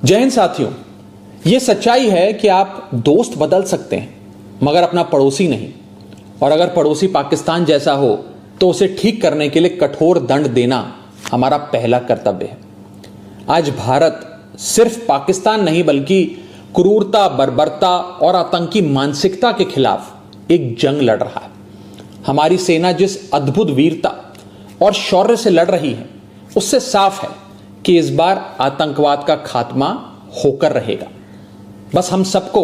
जय हिंद साथियों। यह सच्चाई है कि आप दोस्त बदल सकते हैं मगर अपना पड़ोसी नहीं, और अगर पड़ोसी पाकिस्तान जैसा हो तो उसे ठीक करने के लिए कठोर दंड देना हमारा पहला कर्तव्य है। आज भारत सिर्फ पाकिस्तान नहीं बल्कि क्रूरता, बर्बरता और आतंकी मानसिकता के खिलाफ एक जंग लड़ रहा है। हमारी सेना जिस अद्भुत वीरता और शौर्य से लड़ रही है उससे साफ है कि इस बार आतंकवाद का खात्मा होकर रहेगा। बस हम सबको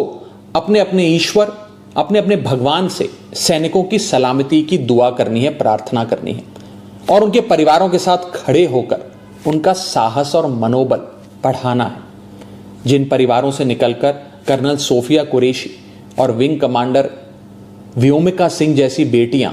अपने अपने ईश्वर, अपने अपने भगवान से सैनिकों की सलामती की दुआ करनी है, प्रार्थना करनी है और उनके परिवारों के साथ खड़े होकर उनका साहस और मनोबल बढ़ाना है। जिन परिवारों से निकलकर कर्नल सोफिया कुरैशी और विंग कमांडर व्योमिका सिंह जैसी बेटियां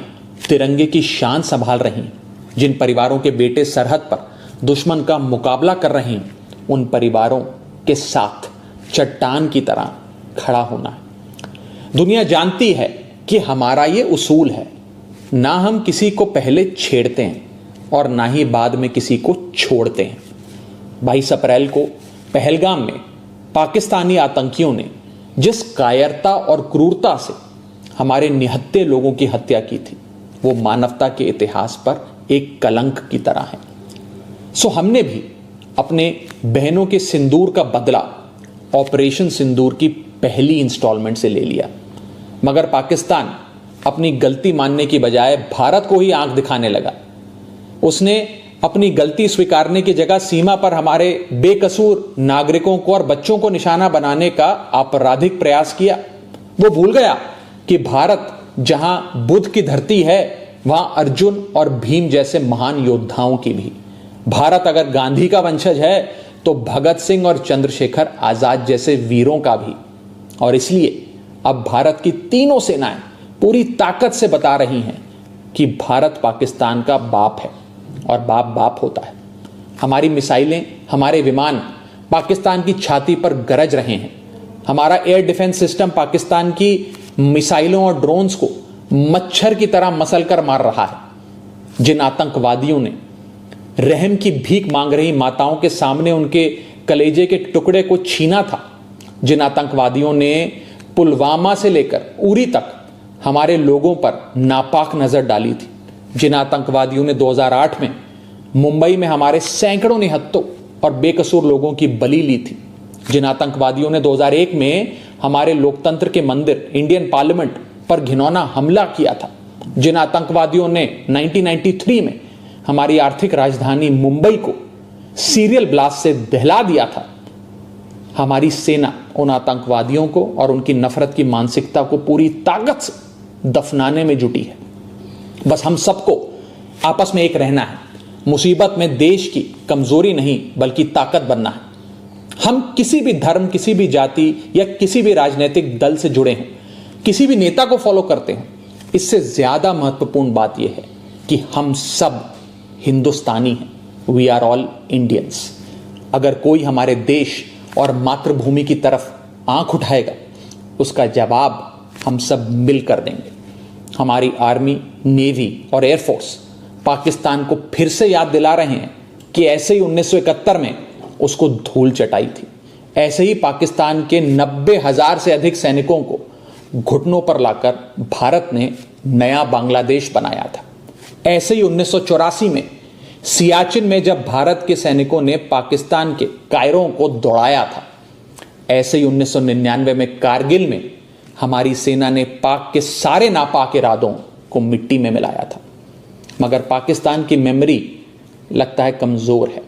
तिरंगे की शान संभाल रही हैं, जिन परिवारों के बेटे सरहद पर दुश्मन का मुकाबला कर रहे हैं, उन परिवारों के साथ चट्टान की तरह खड़ा होना है। दुनिया जानती है कि हमारा ये उसूल है, ना हम किसी को पहले छेड़ते हैं और ना ही बाद में किसी को छोड़ते हैं। 22 अप्रैल को पहलगाम में पाकिस्तानी आतंकियों ने जिस कायरता और क्रूरता से हमारे निहत्थे लोगों की हत्या की थी, वो मानवता के इतिहास पर एक कलंक की तरह है। सो हमने भी अपने बहनों के सिंदूर का बदला ऑपरेशन सिंदूर की पहली इंस्टॉलमेंट से ले लिया, मगर पाकिस्तान अपनी गलती मानने की बजाय भारत को ही आंख दिखाने लगा। उसने अपनी गलती स्वीकारने की जगह सीमा पर हमारे बेकसूर नागरिकों को और बच्चों को निशाना बनाने का आपराधिक प्रयास किया। वो भूल गया कि भारत जहां बुद्ध की धरती है, वहां अर्जुन और भीम जैसे महान योद्धाओं की भी। भारत अगर गांधी का वंशज है तो भगत सिंह और चंद्रशेखर आजाद जैसे वीरों का भी। और इसलिए अब भारत की तीनों सेनाएं पूरी ताकत से बता रही हैं कि भारत पाकिस्तान का बाप है और बाप बाप होता है। हमारी मिसाइलें, हमारे विमान पाकिस्तान की छाती पर गरज रहे हैं। हमारा एयर डिफेंस सिस्टम पाकिस्तान की मिसाइलों और ड्रोन्स को मच्छर की तरह मसल कर मार रहा है। जिन आतंकवादियों ने रहम की भीख मांग रही माताओं के सामने उनके कलेजे के टुकड़े को छीना था, जिन आतंकवादियों ने पुलवामा से लेकर उरी तक हमारे लोगों पर नापाक नजर डाली थी, जिन आतंकवादियों ने 2008 में मुंबई में हमारे सैकड़ों निहत्थों और बेकसूर लोगों की बलि ली थी, जिन आतंकवादियों ने 2001 में हमारे लोकतंत्र के मंदिर इंडियन पार्लियामेंट पर घिनौना हमला किया था, जिन आतंकवादियों ने 1993 में हमारी आर्थिक राजधानी मुंबई को सीरियल ब्लास्ट से दहला दिया था, हमारी सेना उन आतंकवादियों को और उनकी नफरत की मानसिकता को पूरी ताकत से दफनाने में जुटी है। बस हम सबको आपस में एक रहना है। मुसीबत में देश की कमजोरी नहीं बल्कि ताकत बनना है। हम किसी भी धर्म, किसी भी जाति या किसी भी राजनीतिक दल से जुड़े हैं, किसी भी नेता को फॉलो करते हैं, इससे ज्यादा महत्वपूर्ण बात यह है कि हम सब हिंदुस्तानी हैं। We are all Indians. अगर कोई हमारे देश और मातृभूमि की तरफ आंख उठाएगा, उसका जवाब हम सब मिलकर देंगे। हमारी आर्मी, नेवी और एयरफोर्स पाकिस्तान को फिर से याद दिला रहे हैं कि ऐसे ही 1971 में उसको धूल चटाई थी, ऐसे ही पाकिस्तान के 90,000 से अधिक सैनिकों को घुटनों पर लाकर भारत ने नया बांग्लादेश बनाया था। ऐसे ही 1984 में सियाचिन में जब भारत के सैनिकों ने पाकिस्तान के कायरों को दौड़ाया था, ऐसे ही 1999 में कारगिल में हमारी सेना ने पाक के सारे नापाक इरादों को मिट्टी में मिलाया था। मगर पाकिस्तान की मेमोरी लगता है कमजोर है,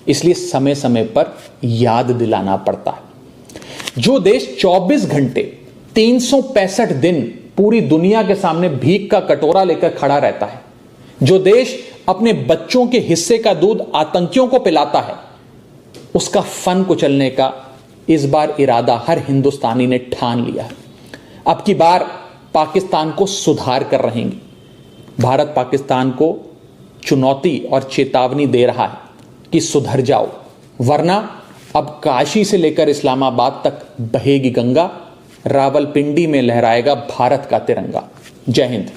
इसलिए समय समय पर याद दिलाना पड़ता है। जो देश 24 घंटे 365 दिन पूरी दुनिया के सामने भीख का कटोरा लेकर खड़ा रहता है, जो देश अपने बच्चों के हिस्से का दूध आतंकियों को पिलाता है, उसका फन कुचलने का इस बार इरादा हर हिंदुस्तानी ने ठान लिया है। अब की बार पाकिस्तान को सुधार कर रहेंगे। भारत पाकिस्तान को चुनौती और चेतावनी दे रहा है कि सुधर जाओ, वरना अब काशी से लेकर इस्लामाबाद तक बहेगी गंगा, रावलपिंडी में लहराएगा भारत का तिरंगा। जय हिंद।